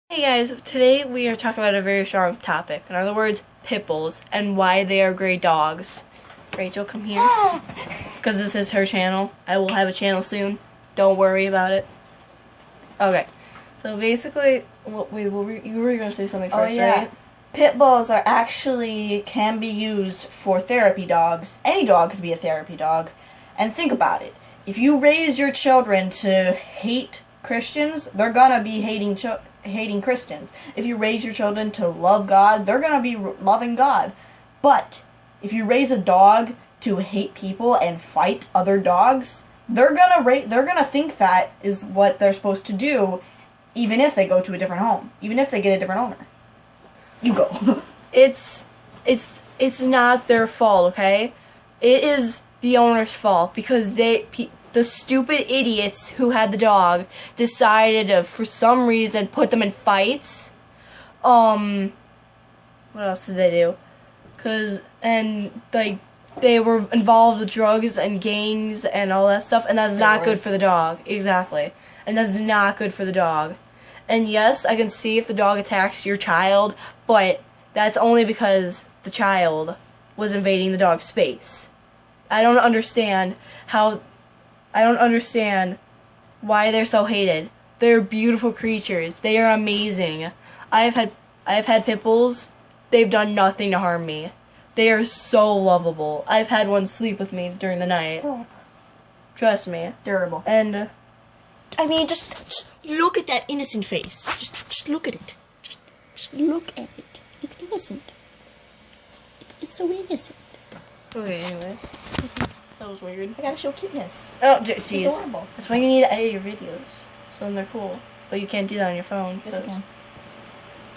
Hey guys, today we are talking about a very strong topic. In other words, pit bulls and why they are great dogs. Rachel, come here. Because this is her channel. I will have a channel soon. Don't worry about it. Okay. So basically, you were going to say something first, right? Pit bulls can be used for therapy dogs. Any dog could be a therapy dog. And think about it. If you raise your children to hate Christians, they're gonna be hating Christians. If you raise your children to love God, they're gonna be loving God. But if you raise a dog to hate people and fight other dogs, they're gonna think that is what they're supposed to do, even if they go to a different home, even if they get a different owner. You go. It's not their fault, okay? It is the owner's fault because the stupid idiots who had the dog decided to, for some reason, put them in fights. What else did they do? They were involved with drugs and gangs and all that stuff, and that's not good for the dog. Exactly. And that's not good for the dog. And yes, I can see if the dog attacks your child, but that's only because the child was invading the dog's space. I don't understand why they're so hated. They're beautiful creatures. They are amazing. I've had pit bulls. They've done nothing to harm me. They are so lovable. I've had one sleep with me during the night. Trust me. Durable. And I mean, just look at that innocent face. Just look at it. Just look at it. It's innocent. It's so innocent. okay, anyways. That was weird. I gotta show cuteness. Oh, jeez. Adorable. That's why you need to edit your videos. So then they're cool. But you can't do that on your phone. Yes, I can.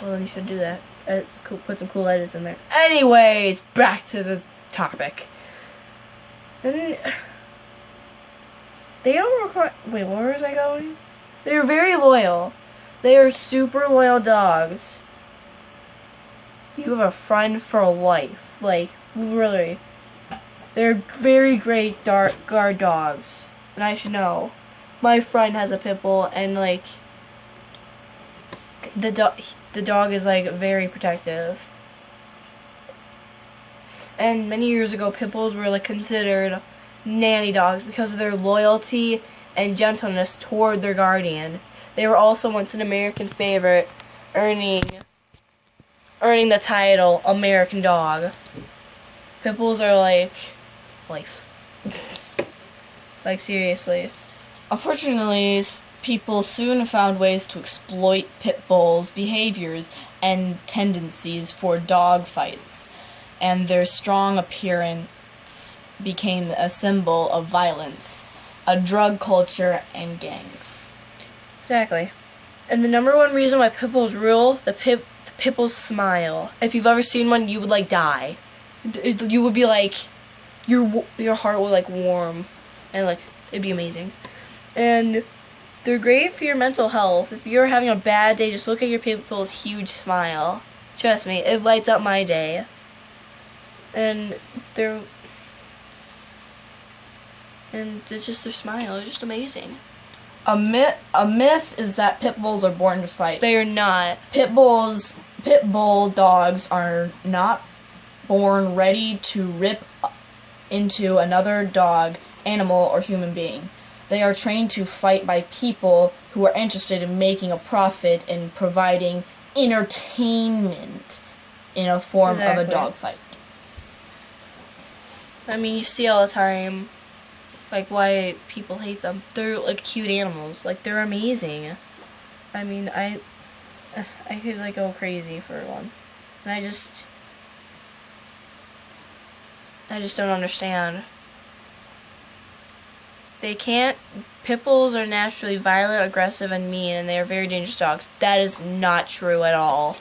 Well, then you should do that. It's cool. Put some cool edits in there. Anyways, back to the topic. Then they don't require. Wait, where was I going? They're very loyal. They are super loyal dogs. You have a friend for life. Like, really. They're very great guard dogs. And I should know. My friend has a pit bull, and, like, the dog is, like, very protective. And many years ago, pit bulls were, like, considered nanny dogs because of their loyalty and gentleness toward their guardian. They were also once an American favorite, earning the title American Dog. Pit bulls are, like, life. Like, seriously. Unfortunately, people soon found ways to exploit pit bulls' behaviors and tendencies for dog fights, and their strong appearance became a symbol of violence, a drug culture, and gangs. Exactly. And the number one reason why pit bulls rule, the pit bulls smile. If you've ever seen one, you would, like, die. You would be, like, your heart will, like, warm, and, like, it'd be amazing. And they're great for your mental health. If you're having a bad day, just look at your pit bull's huge smile. Trust me, it lights up my day. And it's just their smile is just amazing. A myth is that pit bulls are born to fight. They are not. Pit bull dogs are not born ready to rip into another dog, animal, or human being. They are trained to fight by people who are interested in making a profit and providing entertainment in a form of a dog fight. I mean, you see all the time, like, why people hate them. They're, like, cute animals. Like, they're amazing. I mean, I could, like, go crazy for one. And I just don't understand. Pit bulls are naturally violent, aggressive, and mean, and they are very dangerous dogs. That is not true at all.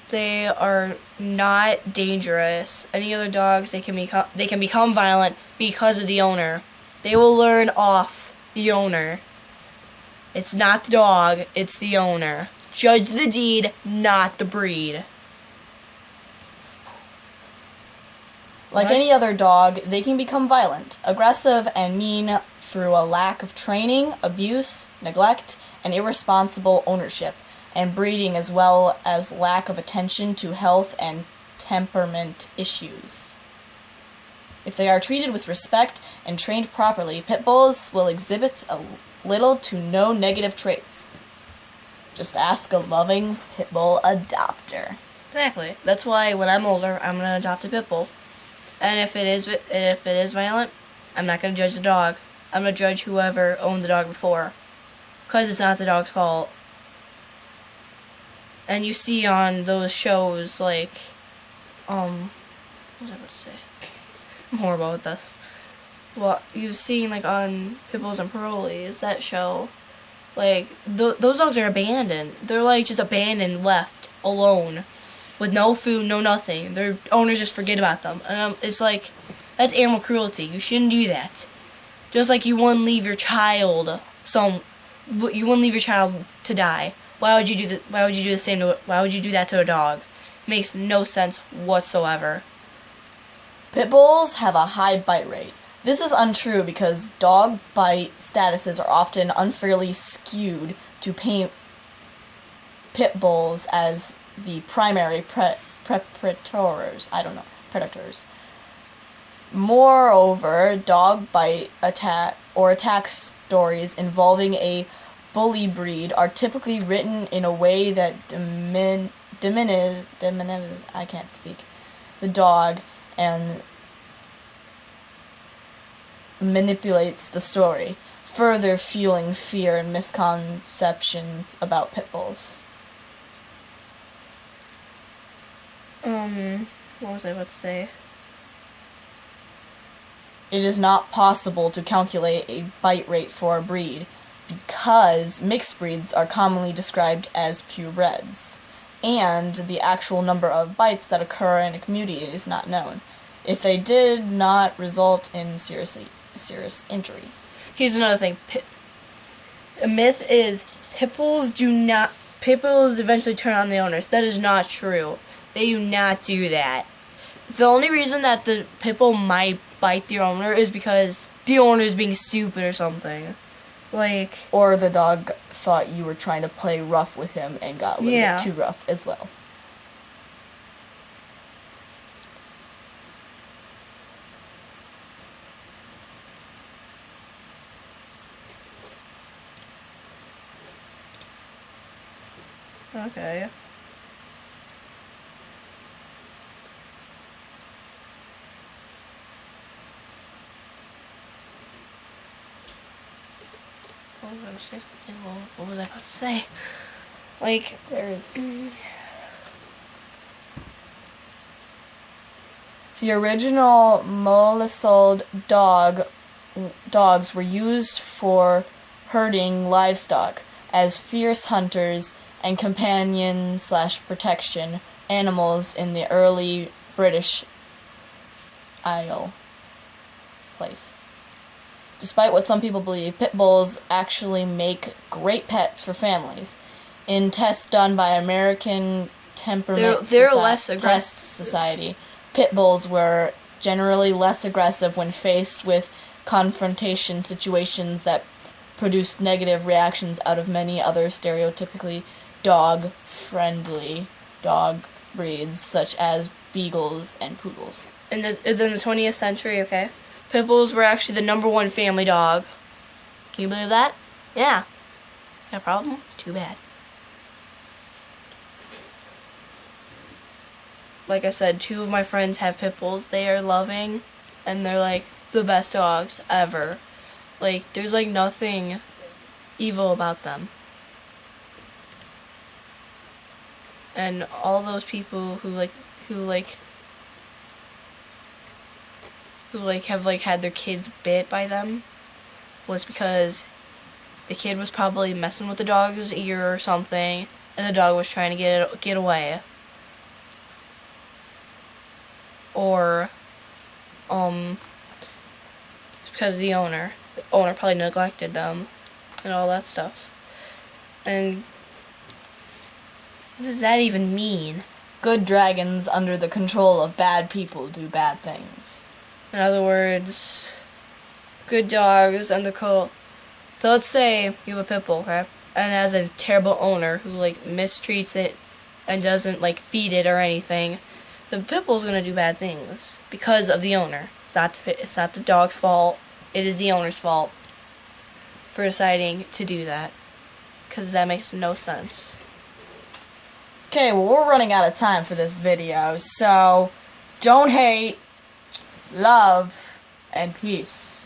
They are not dangerous. Any other dogs, they can become violent because of the owner. They will learn off the owner. It's not the dog, it's the owner. Judge the deed, not the breed. Like any other dog, they can become violent, aggressive, and mean through a lack of training, abuse, neglect, and irresponsible ownership. and breeding, as well as lack of attention to health and temperament issues. If they are treated with respect and trained properly, pit bulls will exhibit a little to no negative traits. Just ask a loving pit bull adopter. Exactly. That's why when I'm older, I'm gonna adopt a pit bull. And if it is violent, I'm not gonna judge the dog. I'm gonna judge whoever owned the dog before, because it's not the dog's fault. And you see on those shows like, what was I about to say? I'm horrible with this. Well, you've seen like on Pitbulls and Parolees, that show, like those dogs are abandoned. They're like just abandoned, left alone, with no food, no nothing. Their owners just forget about them, and it's like that's animal cruelty. You shouldn't do that. Just like you wouldn't leave your child to die. Why would you do that? Why would you do the same to? Why would you do that to a dog? Makes no sense whatsoever. Pit bulls have a high bite rate. This is untrue because dog bite statuses are often unfairly skewed to paint pit bulls as the primary predators. Moreover, dog bite attack stories involving a bully breed are typically written in a way that diminishes the dog and manipulates the story, further fueling fear and misconceptions about pit bulls. What was I about to say? It is not possible to calculate a bite rate for a breed because mixed breeds are commonly described as purebreds, and the actual number of bites that occur in a community is not known, if they did not result in serious injury. Here's another thing. A myth is pit bulls eventually turn on the owners. That is not true. They do not do that. The only reason that the pit bull might bite the owner is because the owner is being stupid or something. Like, or the dog thought you were trying to play rough with him and got a little bit too rough as well. okay. What was I about to say? Like, the original Molisald dogs were used for herding livestock as fierce hunters and companion/protection animals in the early British Isle place. Despite what some people believe, pit bulls actually make great pets for families. In tests done by American Temperament less Test aggressive. Society, pit bulls were generally less aggressive when faced with confrontation situations that produced negative reactions out of many other stereotypically dog-friendly dog breeds, such as beagles and poodles. In the 20th century, okay, pit bulls were actually the #1 family dog. Can you believe that? Yeah. Got a problem? Too bad. Like I said, 2 of my friends have pit bulls. They are loving, and they're like the best dogs ever. Like, there's like nothing evil about them. And all those people who have had their kids bit by them was because the kid was probably messing with the dog's ear or something, and the dog was trying to get away. Or because the owner probably neglected them and all that stuff. And what does that even mean? Good dragons under the control of bad people do bad things. In other words, good dogs under control. So let's say you have a pit bull, okay? and as a terrible owner who like mistreats it and doesn't like feed it or anything, the pit bull's gonna do bad things because of the owner. It's not the dog's fault. It is the owner's fault for deciding to do that, because that makes no sense. Okay, well, we're running out of time for this video, so don't hate, love, and peace.